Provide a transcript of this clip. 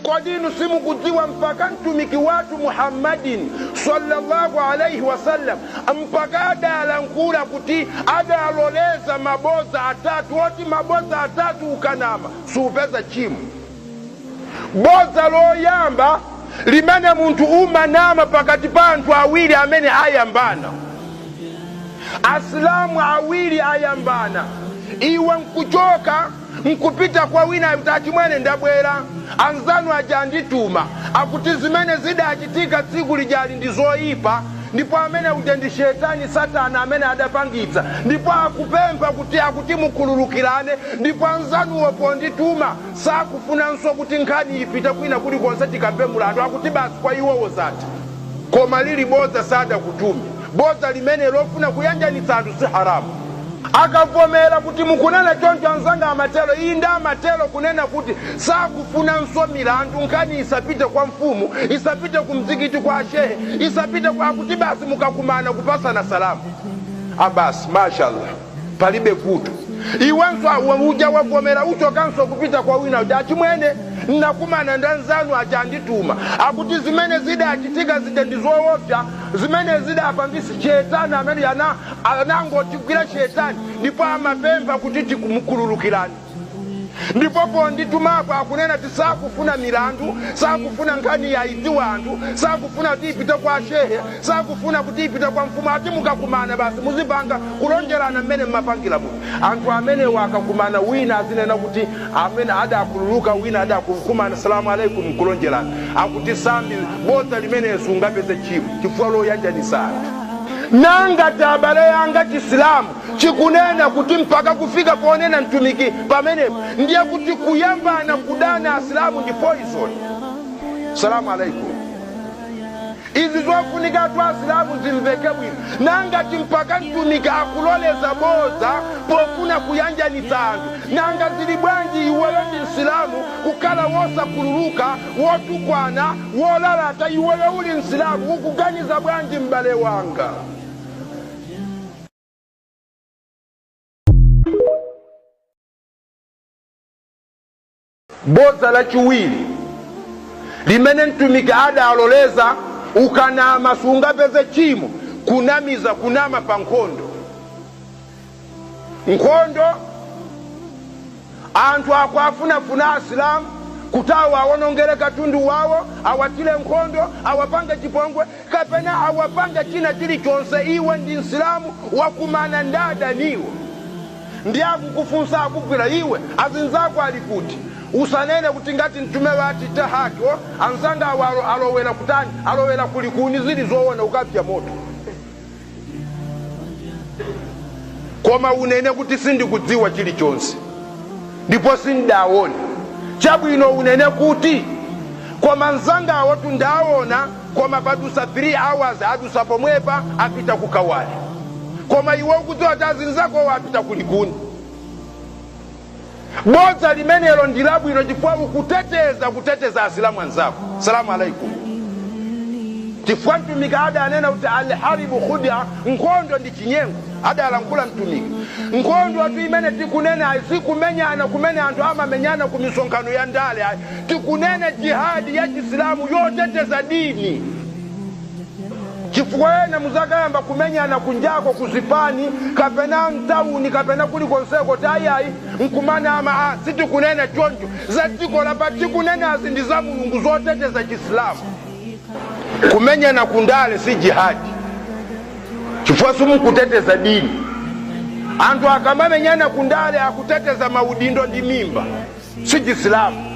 kwa dini simu kuziwa mpaka ntumiki watu Muhammadin sallallahu alaihi wasallam mpaka adalankula kuti adaloleza maboza atatu oti maboza atatu ukanama supeza chimu. Boza loyamba limene muntu umanama pakati pantu awili amene ayambana. Asilamu awili ayambana, iwe nkuchoka nkupita kwa wina mtati mwene ndabwera anzanu ajandituma akuti zimene zidachitika tsiku lijali ndizoipa, ndipo amene utendi shetani satana amene adapangitsa, ndipo akupempha akuti mukhululukirane, ndipo anzanu wopondituma sakufunanso kuti nkhani ipita kwina kuli konse tikambe mulandu akuti basi kwa iwowo zati. Koma lili boza sada kutumi, boza limene lofuna kuyanjanitsa anthu si haramu. Akavomera kuti mukunena choncho anzanga amatelo, iyi nda amatelo kunena kuti sakufuna nso milandu nkhani isapite kwa mfumu, isapite kumzikiti kwa shehe, isapite kwa kuti basi mukakumana kupasana salamu. Abasi mashallah palibe kutu. Iwanso uja wavomera uchokanso kupita kwa wina ujachi mwene nakumana ndanzanu ajandituma akuti zimene zidachitika zide ndizowopya, zimene zidapangisa shetani amene anangotigwira shetani, ndipo amapempha kuti tikumukhululukirani. Ndipo ponditumako akunena tisakufuna milandu, sakufuna nkhani ya idi wantu, sakufuna kuti ipite kwa shehe, sakufuna kuti ipite kwa mfumu, ati mukakumana basi muzipanga kulonjerana mmene mmapangira muno. Anthu amene wakakumana wina azinena kuti amene adakhululuka wina adakumana salamu alaikum kulonjerana akuti sambi boza limene sungapeze chifu chifukwa loyanjanisana. Nanga tabale yanga Chisilamu chikunena kuti mpaka kufika kuonena mtumiki pamene ndiye kuti kuyambana kudana Asilamu ndi poison. Salamu alaikum. Izi zofunika tu Asilamu zimveke bwino. Nanga timpaka mtumiki akuloleza boza pofuna kuyanjanitsa anthu. Nanga zili bwanji iweyo ndi Msilamu kukala wosa kululuka, wotukwana, wolalata iweyo uli Msilamu ukuganiza bwanji mbale wanga. Boza la chiwili limene mtumiki adaloleza ukanama sungapeze chimo, kunamiza kunama pa nkhondo. Nkhondo anthu akwafunafuna Asilamu kutawa awonongere katundu wawo, awatile nkhondo, awapange chipongwe, kapena awapange china chilichonse. Iwe ndi Msilamu wakumana ndada niwo ndiye akukufunsa akugwira iwe azinzako alikuti usanene kuti ngati mtume wati tahako anzanga alowera kutani, alowera kulikuni zili zoona ukapya moto. Koma unene kuti sindikudziwa chilichonse ndipo sindaona chabwino, unene kuti koma nzanga awotu ndaona, koma padusa 3 hours adusa pomwepa apita kukawali, koma iwe ukudziwa tazinzako wapita kulikuni. Boza limenelo ndilabwino chifukwa kuteteza Asilamu anzako. Salamu alaikum. Chifukwa mtumiki adanena kuti alharibu khudia, nkhondo ndi chinyengo. Adalankula mtumiki nkhondo watu imene tikunena sikumenyana kumenya anthu amamenyana kumisonkhano ya ndale, tikunena jihadi ya Chisilamu yoteteza dini. Chifukwa ena muzakayamba kumenyana kunjako kuzipani kapena mtauni kapena kuli konseko tayayi nkumana ama sitikunena choncho za tiko lapa, tikunena zindi za Mulungu zoteteza Chisilamu. Kumenyana kundale si jihadi, chifukwa sumu kuteteza dini. Anthu akamamenyana kundale akuteteza maudindo ndi mimba, si Chisilamu.